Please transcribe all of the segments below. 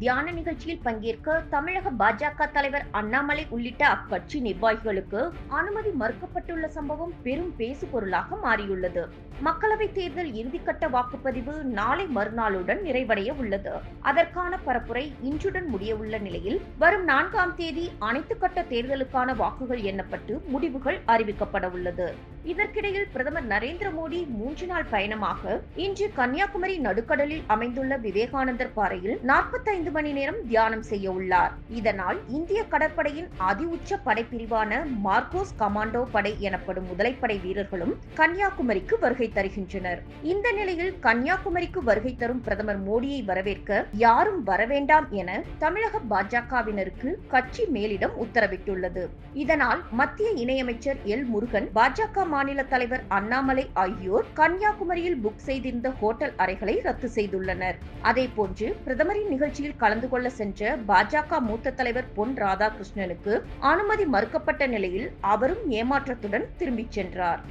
தியான நிகழ்ச்சியில் பங்கேற்க தமிழக பாஜக தலைவர் அண்ணாமலை உள்ளிட்ட அக்கட்சி நிர்வாகிகளுக்கு அனுமதி மறுக்கப்பட்டுள்ள சம்பவம் பெரும் பேசு பொருளாக மாறியுள்ளது. மக்களவைத் தேர்தல் இறுதிக்கட்ட வாக்குப்பதிவு நாளை மறுநாளுடன் நிறைவடைய உள்ளது. அதற்கான பரப்புரை இன்றுடன் முடிய உள்ள நிலையில் வரும் 4ஆம் தேதி அனைத்து கட்ட தேர்தலுக்கான வாக்குகள் எண்ணப்பட்டு முடிவுகள் அறிவிக்கப்பட உள்ளது. இதற்கிடையில் பிரதமர் நரேந்திர மோடி 3 நாள் பயணமாக இன்று கன்னியாகுமரி நடுக்கடலில் அமைந்துள்ள விவேகானந்தர் பாறையில் 45 மணி நேரம் தியானம் செய்ய உள்ளார். இதனால் இந்திய கடற்படையின் அதி உச்ச படைப்பிரிவான மார்கோஸ் கமாண்டோ படை எனப்படும் முதலைப்படை வீரர்களும் கன்னியாகுமரிக்கு வருகை தருகின்றனர். இந்த நிலையில் கன்னியாகுமரிக்கு வருகை தரும் பிரதமர் மோடியை வரவேற்க யாரும் வரவேண்டாம் என தமிழக பாஜகவினருக்கு கட்சி மேலிடம் உத்தரவிட்டுள்ளது. இதனால் மத்திய இணையமைச்சர் எல் முருகன், பாஜக மாநில தலைவர் அண்ணாமலை ஆகியோர் கன்னியாகுமரியில் புக் செய்திருந்த ஹோட்டல் அறைகளை ரத்து செய்துள்ளனர். அதேபோன்று பிரதமரின் நிகழ்ச்சியில் கலந்து கொள்ள சென்ற பாஜக மூத்த தலைவர் பொன் ராதாகிருஷ்ணனுக்கு அனுமதி மறுக்கப்பட்ட நிலையில் அவரும் ஏமாற்றத்துடன் திரும்பிச் சென்றார்.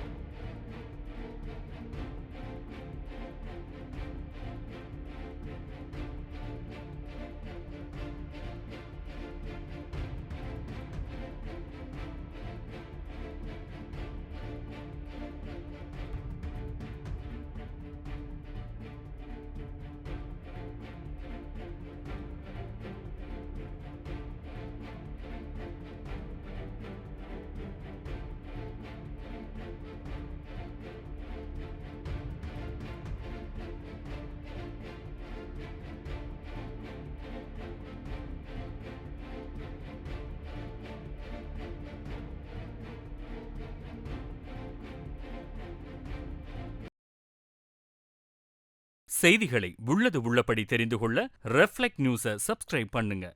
செய்திகளை உள்ளது உள்ளபடி தெரிந்து கொள்ள ரெஃப்ளெக்ட் நியூஸை சப்ஸ்கிரைப் பண்ணுங்க.